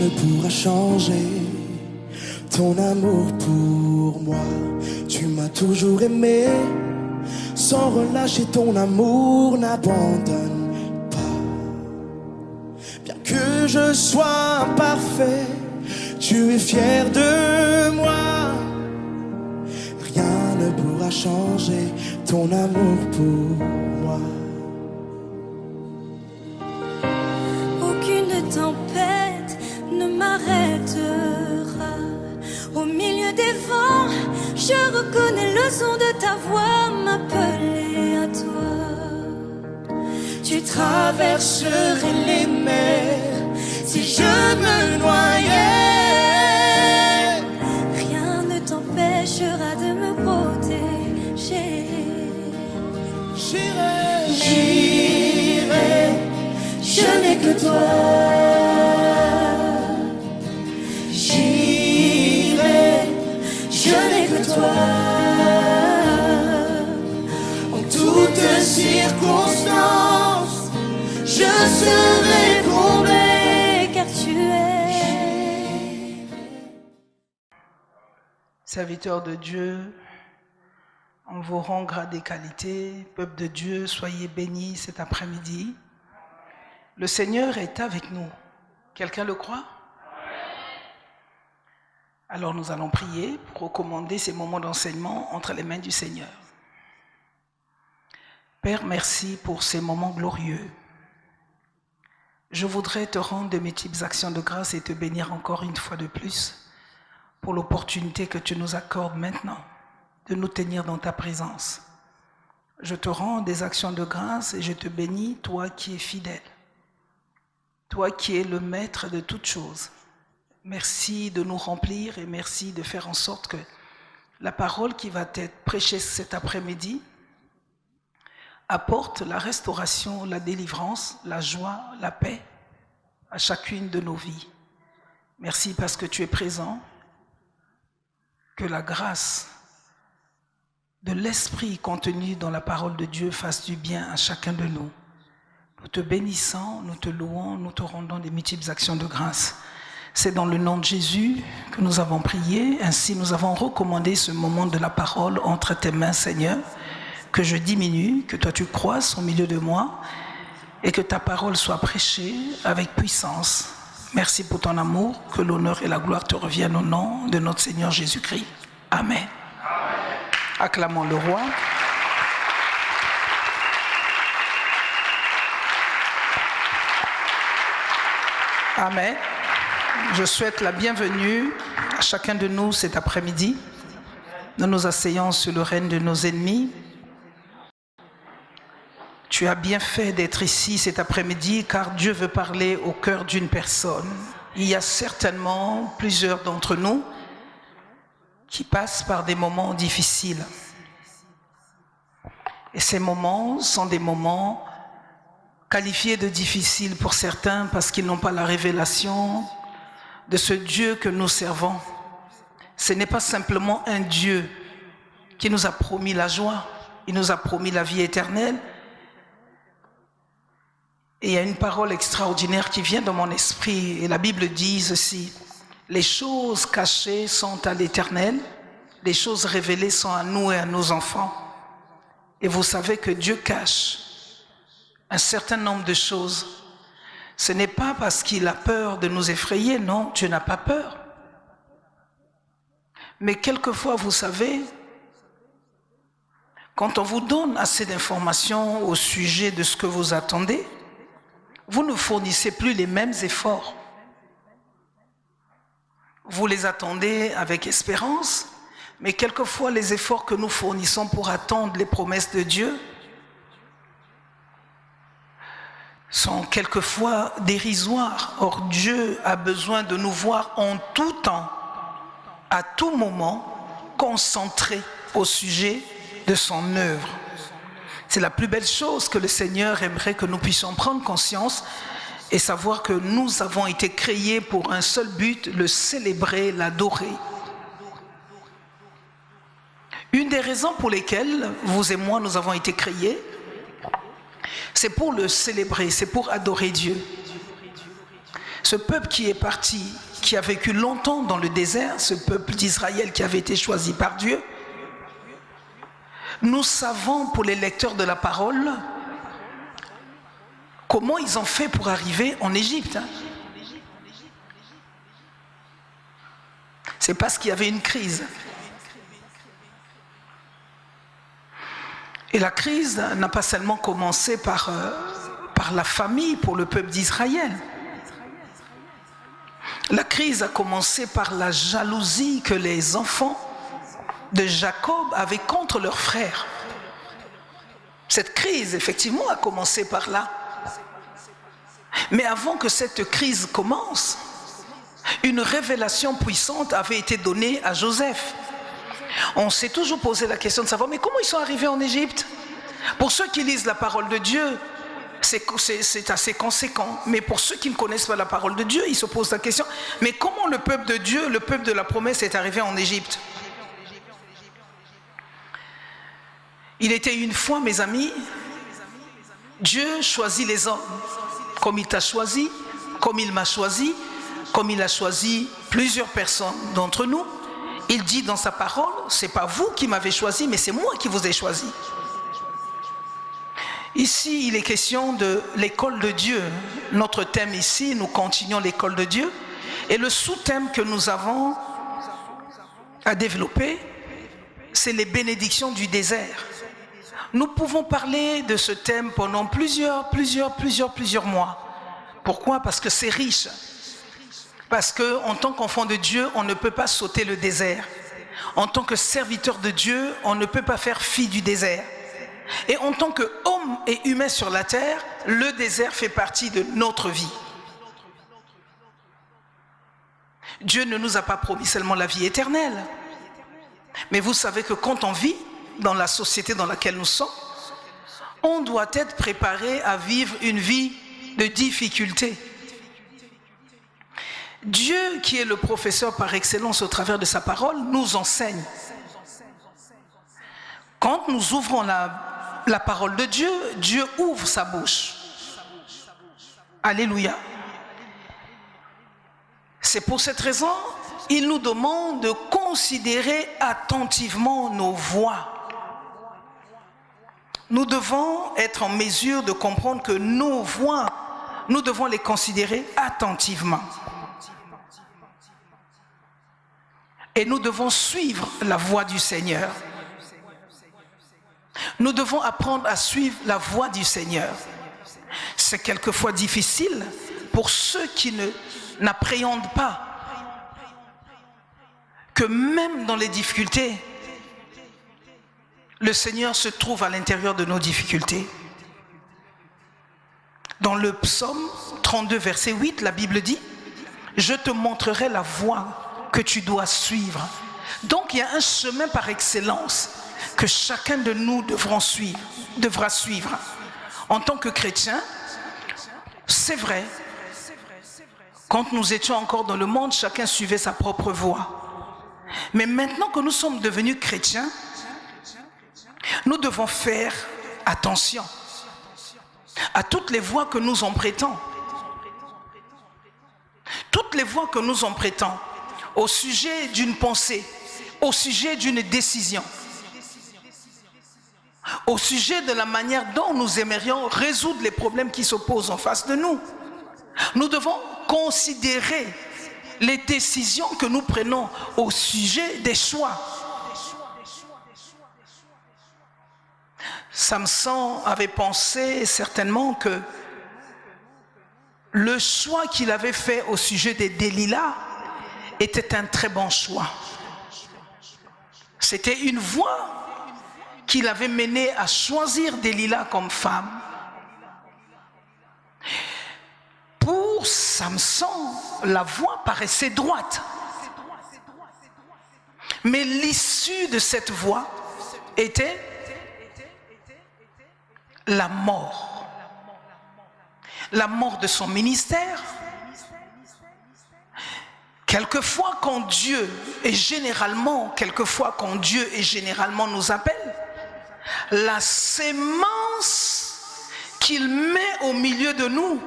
ne pourra changer ton amour pour moi. Tu m'as toujours aimé, sans relâcher ton amour n'abandonne pas. Bien que je sois imparfait, tu es fier de moi. Rien ne pourra changer ton amour pour moi. Aucune tempête ne m'arrêtera. Au milieu des vents, je reconnais le son de ta voix m'appeler à toi. Tu traverserais les mers si je me noyais. Rien ne t'empêchera de me protéger. J'irai, je n'ai que toi. Je n'ai que toi. En toutes circonstances, je serai comblé car tu es. Serviteurs de Dieu, on vous rend grade et qualité. Peuple de Dieu, soyez bénis cet après-midi. Le Seigneur est avec nous. Quelqu'un le croit? Alors nous allons prier pour recommander ces moments d'enseignement entre les mains du Seigneur. Père, merci pour ces moments glorieux. Je voudrais te rendre de multiples actions de grâce et te bénir encore une fois de plus pour l'opportunité que tu nous accordes maintenant de nous tenir dans ta présence. Je te rends des actions de grâce et je te bénis, toi qui es fidèle, toi qui es le maître de toutes choses. Merci de nous remplir et merci de faire en sorte que la parole qui va être prêchée cet après-midi apporte la restauration, la délivrance, la joie, la paix à chacune de nos vies. Merci parce que tu es présent, que la grâce de l'esprit contenu dans la parole de Dieu fasse du bien à chacun de nous. Nous te bénissons, nous te louons, nous te rendons des multiples actions de grâce. C'est dans le nom de Jésus que nous avons prié. Ainsi, nous avons recommandé ce moment de la parole entre tes mains, Seigneur, que je diminue, que toi tu croisses au milieu de moi et que ta parole soit prêchée avec puissance. Merci pour ton amour, que l'honneur et la gloire te reviennent au nom de notre Seigneur Jésus-Christ. Amen. Amen. Acclamons le roi. Amen. Je souhaite la bienvenue à chacun de nous cet après-midi. Nous nous asseyons sur le règne de nos ennemis. Tu as bien fait d'être ici cet après-midi car Dieu veut parler au cœur d'une personne. Il y a certainement plusieurs d'entre nous qui passent par des moments difficiles. Et ces moments sont des moments qualifiés de difficiles pour certains parce qu'ils n'ont pas la révélation de ce Dieu que nous servons. Ce n'est pas simplement un Dieu qui nous a promis la joie, il nous a promis la vie éternelle. Et il y a une parole extraordinaire qui vient dans mon esprit, et la Bible dit ceci: les choses cachées sont à l'Éternel, les choses révélées sont à nous et à nos enfants. Et vous savez que Dieu cache un certain nombre de choses. Ce n'est pas parce qu'il a peur de nous effrayer, non, Dieu n'a pas peur. Mais quelquefois, vous savez, quand on vous donne assez d'informations au sujet de ce que vous attendez, vous ne fournissez plus les mêmes efforts. Vous les attendez avec espérance, mais quelquefois les efforts que nous fournissons pour attendre les promesses de Dieu sont quelquefois dérisoires. Or, Dieu a besoin de nous voir en tout temps, à tout moment, concentrés au sujet de son œuvre. C'est la plus belle chose que le Seigneur aimerait que nous puissions prendre conscience et savoir que nous avons été créés pour un seul but, le célébrer, l'adorer. Une des raisons pour lesquelles vous et moi nous avons été créés, c'est pour le célébrer, c'est pour adorer Dieu. Ce peuple qui est parti, qui a vécu longtemps dans le désert, ce peuple d'Israël qui avait été choisi par Dieu, nous savons pour les lecteurs de la parole comment ils ont fait pour arriver en Égypte. C'est parce qu'il y avait une crise. Et la crise n'a pas seulement commencé par la famille pour le peuple d'Israël. La crise a commencé par la jalousie que les enfants de Jacob avaient contre leurs frères. Cette crise, effectivement, a commencé par là. Mais avant que cette crise commence, une révélation puissante avait été donnée à Joseph. On s'est toujours posé la question de savoir, mais comment ils sont arrivés en Égypte? Pour ceux qui lisent la parole de Dieu, c'est assez conséquent. Mais pour ceux qui ne connaissent pas la parole de Dieu, ils se posent la question, mais comment le peuple de Dieu, le peuple de la promesse est arrivé en Égypte? Il était une fois, mes amis, Dieu choisit les hommes comme il t'a choisi, comme il m'a choisi, comme il a choisi plusieurs personnes d'entre nous. Il dit dans sa parole, c'est pas vous qui m'avez choisi, mais c'est moi qui vous ai choisi. Ici, il est question de l'école de Dieu. Notre thème ici, nous continuons l'école de Dieu. Et le sous-thème que nous avons à développer, c'est les bénédictions du désert. Nous pouvons parler de ce thème pendant plusieurs mois. Pourquoi? Parce que c'est riche. Parce qu'en tant qu'enfant de Dieu, on ne peut pas sauter le désert. En tant que serviteur de Dieu, on ne peut pas faire fi du désert. Et en tant qu'homme et humain sur la terre, le désert fait partie de notre vie. Dieu ne nous a pas promis seulement la vie éternelle. Mais vous savez que quand on vit dans la société dans laquelle nous sommes, on doit être préparé à vivre une vie de difficulté. Dieu, qui est le professeur par excellence au travers de sa parole, nous enseigne. Quand nous ouvrons la parole de Dieu, Dieu ouvre sa bouche. Alléluia. C'est pour cette raison, il nous demande de considérer attentivement nos voix. Nous devons être en mesure de comprendre que nos voix, nous devons les considérer attentivement. Et nous devons suivre la voie du Seigneur. Nous devons apprendre à suivre la voie du Seigneur. C'est quelquefois difficile pour ceux qui n'appréhendent pas que même dans les difficultés, le Seigneur se trouve à l'intérieur de nos difficultés. Dans le psaume 32, verset 8, la Bible dit « Je te montrerai la voie que tu dois suivre. » Donc il y a un chemin par excellence que chacun de nous devra suivre. En tant que chrétien, c'est vrai, quand nous étions encore dans le monde, chacun suivait sa propre voie. Mais maintenant que nous sommes devenus chrétiens, nous devons faire attention à toutes les voies que nous empruntons. Toutes les voies que nous empruntons au sujet d'une pensée, au sujet d'une décision, au sujet de la manière dont nous aimerions résoudre les problèmes qui se posent en face de nous. Nous devons considérer les décisions que nous prenons au sujet des choix. Samson avait pensé certainement que le choix qu'il avait fait au sujet des Delilah était un très bon choix. C'était une voie qui l'avait mené à choisir Delilah comme femme. Pour Samson, la voie paraissait droite. Mais l'issue de cette voie était la mort. La mort de son ministère. Quelquefois quand Dieu nous appelle, la sémence qu'il met au milieu de nous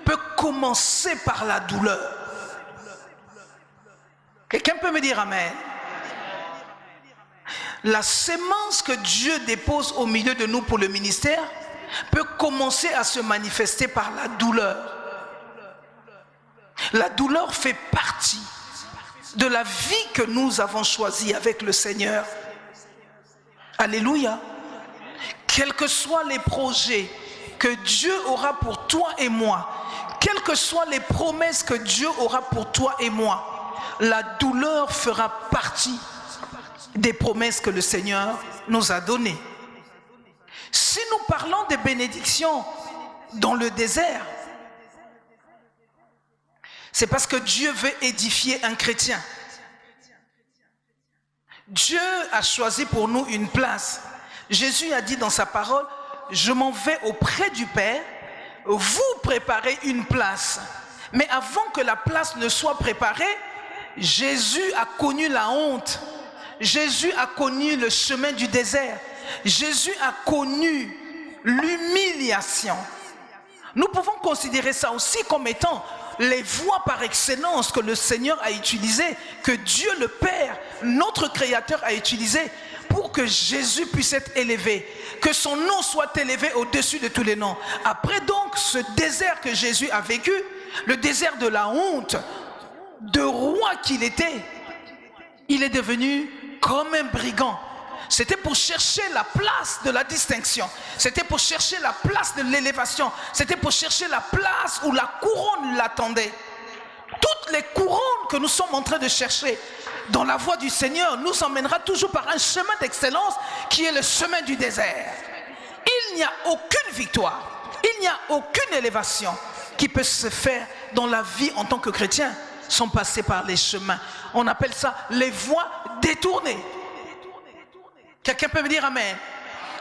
peut commencer par la douleur. Quelqu'un peut me dire amen? La sémence que Dieu dépose au milieu de nous pour le ministère peut commencer à se manifester par la douleur. La douleur fait partie de la vie que nous avons choisie avec le Seigneur. Alléluia. Quels que soient les projets que Dieu aura pour toi et moi, quelles que soient les promesses que Dieu aura pour toi et moi, la douleur fera partie des promesses que le Seigneur nous a données. Si nous parlons des bénédictions dans le désert, c'est parce que Dieu veut édifier un chrétien. Dieu a choisi pour nous une place. Jésus a dit dans sa parole, je m'en vais auprès du Père, vous préparez une place. Mais avant que la place ne soit préparée, Jésus a connu la honte. Jésus a connu le chemin du désert. Jésus a connu l'humiliation. Nous pouvons considérer ça aussi comme étant les voies par excellence que le Seigneur a utilisées, que Dieu le Père, notre Créateur, a utilisées pour que Jésus puisse être élevé, que son nom soit élevé au-dessus de tous les noms. Après donc ce désert que Jésus a vécu, le désert de la honte, de roi qu'il était, il est devenu comme un brigand. C'était pour chercher la place de la distinction. C'était pour chercher la place de l'élévation. C'était pour chercher la place où la couronne l'attendait. Toutes les couronnes que nous sommes en train de chercher dans la voie du Seigneur nous emmènera toujours par un chemin d'excellence qui est le chemin du désert. Il n'y a aucune victoire, il n'y a aucune élévation qui peut se faire dans la vie en tant que chrétien sans passer par les chemins. On appelle ça les voies détournées. Quelqu'un peut me dire amen?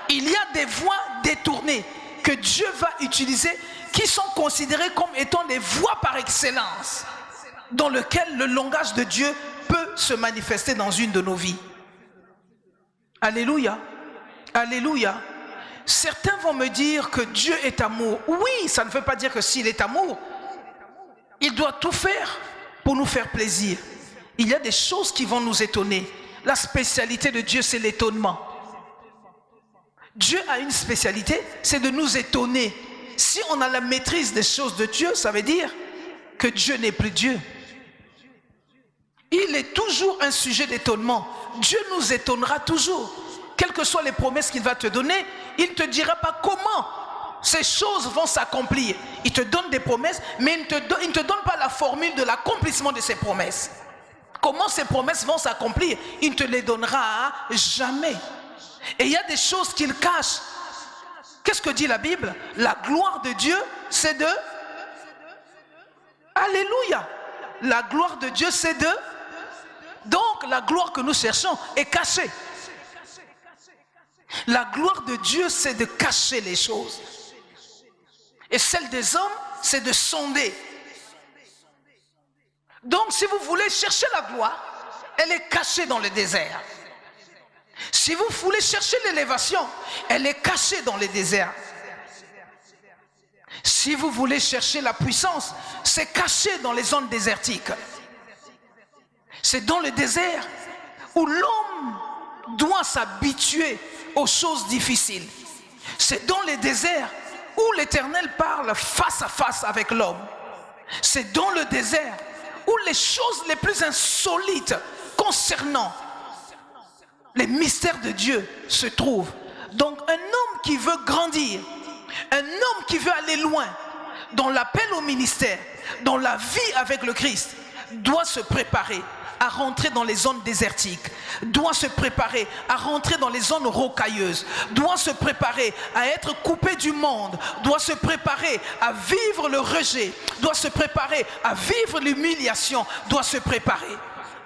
Il y a des voies détournées que Dieu va utiliser qui sont considérées comme étant des voies par excellence dans lesquelles le langage de Dieu peut se manifester dans une de nos vies. Alléluia. Alléluia. Certains vont me dire que Dieu est amour. Oui, ça ne veut pas dire que s'il est amour, il doit tout faire pour nous faire plaisir. Il y a des choses qui vont nous étonner. La spécialité de Dieu, c'est l'étonnement. Dieu a une spécialité, c'est de nous étonner. Si on a la maîtrise des choses de Dieu, ça veut dire que Dieu n'est plus Dieu. Il est toujours un sujet d'étonnement. Dieu nous étonnera toujours. Quelles que soient les promesses qu'il va te donner, il ne te dira pas comment ces choses vont s'accomplir. Il te donne des promesses, mais il ne te donne pas la formule de l'accomplissement de ces promesses. Comment ces promesses vont s'accomplir? Il ne te les donnera jamais. Et il y a des choses qu'il cache. Qu'est-ce que dit la Bible? La gloire de Dieu, c'est de... Alléluia. La gloire de Dieu, c'est de... Donc, la gloire que nous cherchons est cachée. La gloire de Dieu, c'est de cacher les choses. Et celle des hommes, c'est de sonder. Donc, si vous voulez chercher la gloire, elle est cachée dans le désert. Si vous voulez chercher l'élévation, elle est cachée dans le désert. Si vous voulez chercher la puissance, c'est caché dans les zones désertiques. C'est dans le désert où l'homme doit s'habituer aux choses difficiles. C'est dans le désert où l'Éternel parle face à face avec l'homme. C'est dans le désert où les choses les plus insolites concernant les mystères de Dieu se trouvent. Donc un homme qui veut grandir, un homme qui veut aller loin dans l'appel au ministère, dans la vie avec le Christ, doit se préparer à rentrer dans les zones désertiques, doit se préparer à rentrer dans les zones rocailleuses, doit se préparer à être coupé du monde, doit se préparer à vivre le rejet, doit se préparer à vivre l'humiliation, doit se préparer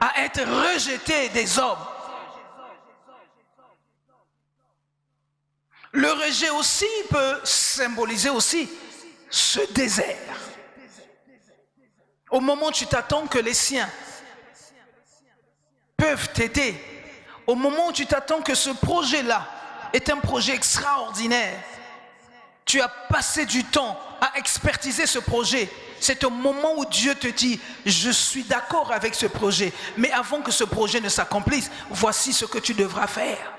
à être rejeté des hommes. Le rejet aussi peut symboliser aussi ce désert. Au moment où tu t'attends que les siens peuvent t'aider, au moment où tu t'attends que ce projet-là est un projet extraordinaire, tu as passé du temps à expertiser ce projet. C'est au moment où Dieu te dit, je suis d'accord avec ce projet, mais avant que ce projet ne s'accomplisse, voici ce que tu devras faire.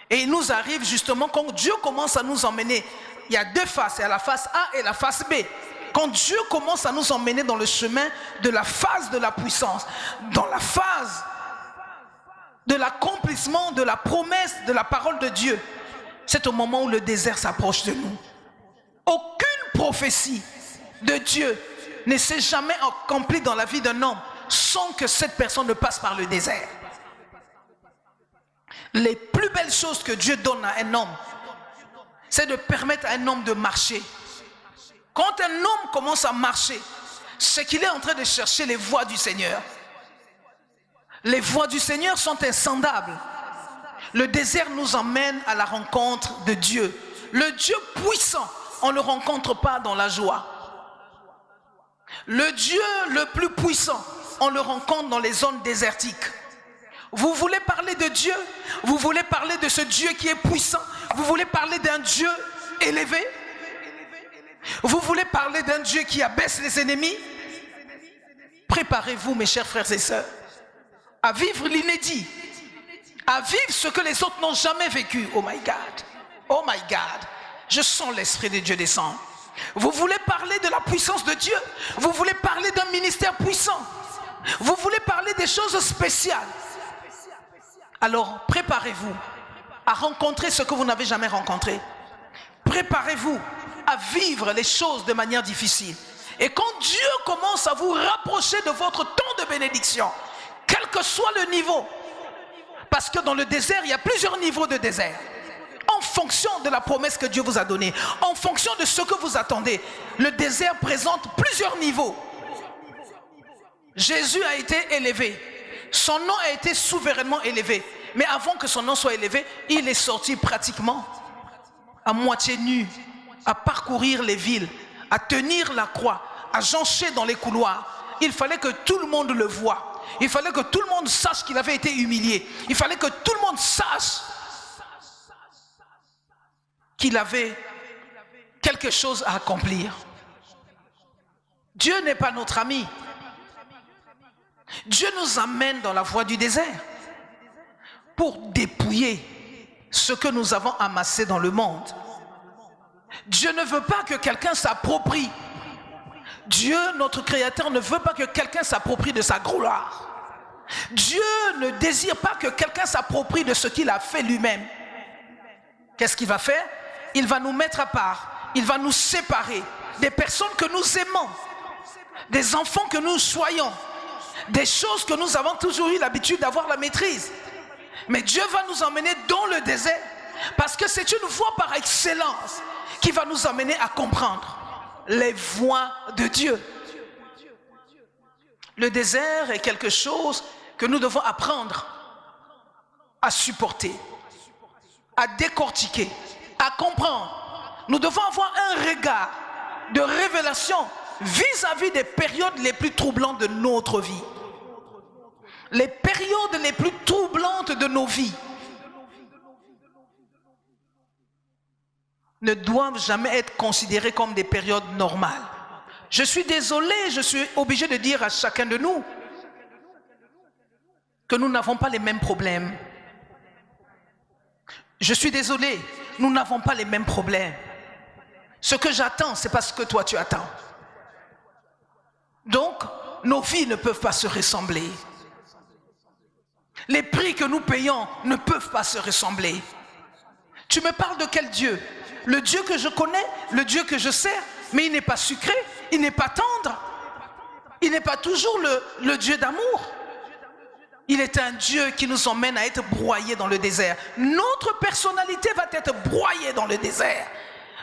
Et il nous arrive justement quand Dieu commence à nous emmener, il y a deux faces, il y a la face A et la face B. Quand Dieu commence à nous emmener dans le chemin de la phase de la puissance, dans la phase de l'accomplissement de la promesse de la parole de Dieu, c'est au moment où le désert s'approche de nous. Aucune prophétie de Dieu ne s'est jamais accomplie dans la vie d'un homme sans que cette personne ne passe par le désert. Les plus belles choses que Dieu donne à un homme, c'est de permettre à un homme de marcher. Quand un homme commence à marcher, c'est qu'il est en train de chercher les voies du Seigneur. Les voies du Seigneur sont insondables. Le désert nous emmène à la rencontre de Dieu. Le Dieu puissant, on ne le rencontre pas dans la joie. Le Dieu le plus puissant, on le rencontre dans les zones désertiques. Vous voulez parler de Dieu? Vous voulez parler de ce Dieu qui est puissant? Vous voulez parler d'un Dieu élevé? Vous voulez parler d'un Dieu qui abaisse les ennemis? Préparez-vous, mes chers frères et sœurs, à vivre l'inédit, à vivre ce que les autres n'ont jamais vécu. Oh my God, oh my God, je sens l'Esprit de Dieu descendre. Vous voulez parler de la puissance de Dieu? Vous voulez parler d'un ministère puissant? Vous voulez parler des choses spéciales? Alors préparez-vous à rencontrer ce que vous n'avez jamais rencontré. Préparez-vous à vivre les choses de manière difficile. Et quand Dieu commence à vous rapprocher de votre temps de bénédiction, quel que soit le niveau, parce que dans le désert, il y a plusieurs niveaux de désert. En fonction de la promesse que Dieu vous a donnée, en fonction de ce que vous attendez, le désert présente plusieurs niveaux. Jésus a été élevé. Son nom a été souverainement élevé. Mais avant que son nom soit élevé, il est sorti pratiquement à moitié nu, à parcourir les villes, à tenir la croix, à joncher dans les couloirs. Il fallait que tout le monde le voie. Il fallait que tout le monde sache qu'il avait été humilié. Il fallait que tout le monde sache qu'il avait quelque chose à accomplir. Dieu n'est pas notre ami. Dieu nous amène dans la voie du désert pour dépouiller ce que nous avons amassé dans le monde. Dieu ne veut pas que quelqu'un s'approprie. Dieu, notre Créateur, ne veut pas que quelqu'un s'approprie de sa gloire. Dieu ne désire pas que quelqu'un s'approprie de ce qu'il a fait lui-même. Qu'est-ce qu'il va faire? Il va nous mettre à part. Il va nous séparer des personnes que nous aimons, des enfants que nous soyons, des choses que nous avons toujours eu l'habitude d'avoir la maîtrise. Mais Dieu va nous emmener dans le désert parce que c'est une voie par excellence qui va nous amener à comprendre les voies de Dieu. Le désert est quelque chose que nous devons apprendre à supporter, à décortiquer, à comprendre. Nous devons avoir un regard de révélation vis-à-vis des périodes les plus troublantes de notre vie. Les périodes les plus troublantes de nos vies ne doivent jamais être considérées comme des périodes normales. Je suis désolé, je suis obligé de dire à chacun de nous que nous n'avons pas les mêmes problèmes. Je suis désolé, nous n'avons pas les mêmes problèmes. Ce que j'attends, c'est pas ce que toi tu attends. Donc, nos vies ne peuvent pas se ressembler. Les prix que nous payons ne peuvent pas se ressembler. Tu me parles de quel Dieu? Le Dieu que je connais, le Dieu que je sers, mais il n'est pas sucré, il n'est pas tendre, il n'est pas toujours le Dieu d'amour. Il est un Dieu qui nous emmène à être broyés dans le désert. Notre personnalité va être broyée dans le désert.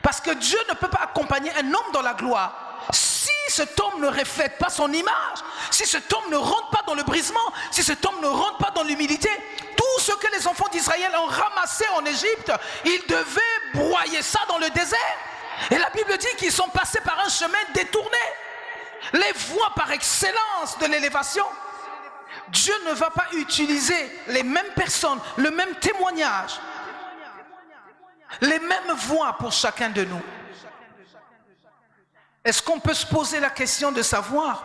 Parce que Dieu ne peut pas accompagner un homme dans la gloire si cet homme ne reflète pas son image, si cet homme ne rentre pas dans le brisement, si cet homme ne rentre pas dans l'humilité. Tout ce que les enfants d'Israël ont ramassé en Égypte, ils devaient broyer ça dans le désert. Et la Bible dit qu'ils sont passés par un chemin détourné. Les voies par excellence de l'élévation. Dieu ne va pas utiliser les mêmes personnes, le même témoignage Les mêmes voies pour chacun de nous. Est-ce qu'on peut se poser la question de savoir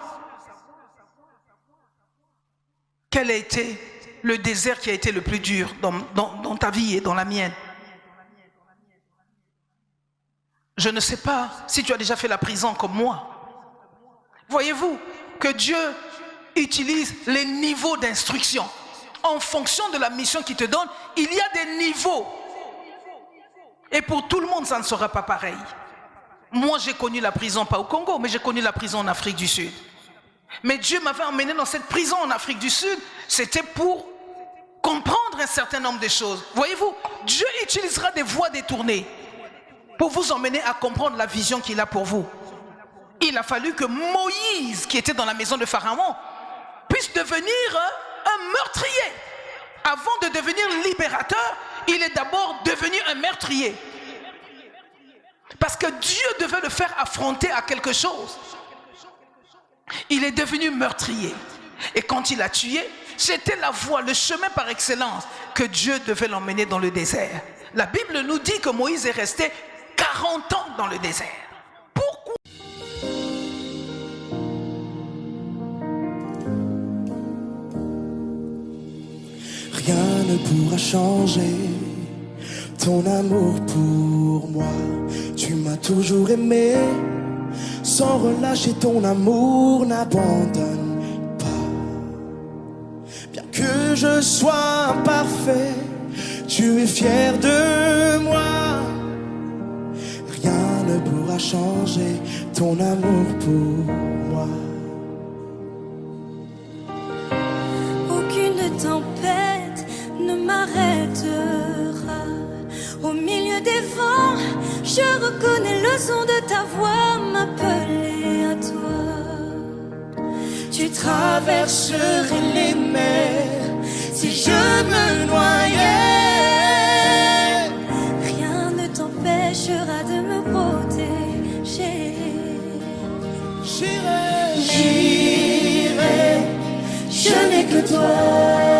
quel a été le désert qui a été le plus dur dans ta vie et dans la mienne? Je ne sais pas si tu as déjà fait la prison comme moi. Voyez-vous que Dieu utilise les niveaux d'instruction. En fonction de la mission qu'il te donne, il y a des niveaux. Et pour tout le monde, ça ne sera pas pareil. Moi, j'ai connu la prison, pas au Congo, mais j'ai connu la prison en Afrique du Sud. Mais Dieu m'avait emmené dans cette prison en Afrique du Sud, c'était pour comprendre un certain nombre de choses. Voyez-vous, Dieu utilisera des voies détournées pour vous emmener à comprendre la vision qu'il a pour vous. Il a fallu que Moïse, qui était dans la maison de Pharaon, puisse devenir un meurtrier. Avant de devenir libérateur, il est d'abord devenu un meurtrier. Parce que Dieu devait le faire affronter à quelque chose. Il est devenu meurtrier. Et quand il a tué, c'était la voie, le chemin par excellence que Dieu devait l'emmener dans le désert. La Bible nous dit que Moïse est resté 40 ans dans le désert. Pourquoi? Rien ne pourra changer ton amour pour moi. Tu m'as toujours aimé, sans relâcher ton amour n'abandonne pas. Bien que je sois imparfait, tu es fier de moi. Rien ne pourra changer ton amour pour moi. Aucune tempête ne m'arrêtera. Au milieu des vents, je reconnais le son de ta voix m'appeler à toi. Tu traverserais les mers si je me noyais. Rien ne t'empêchera de me protéger. J'irai, je n'ai que toi.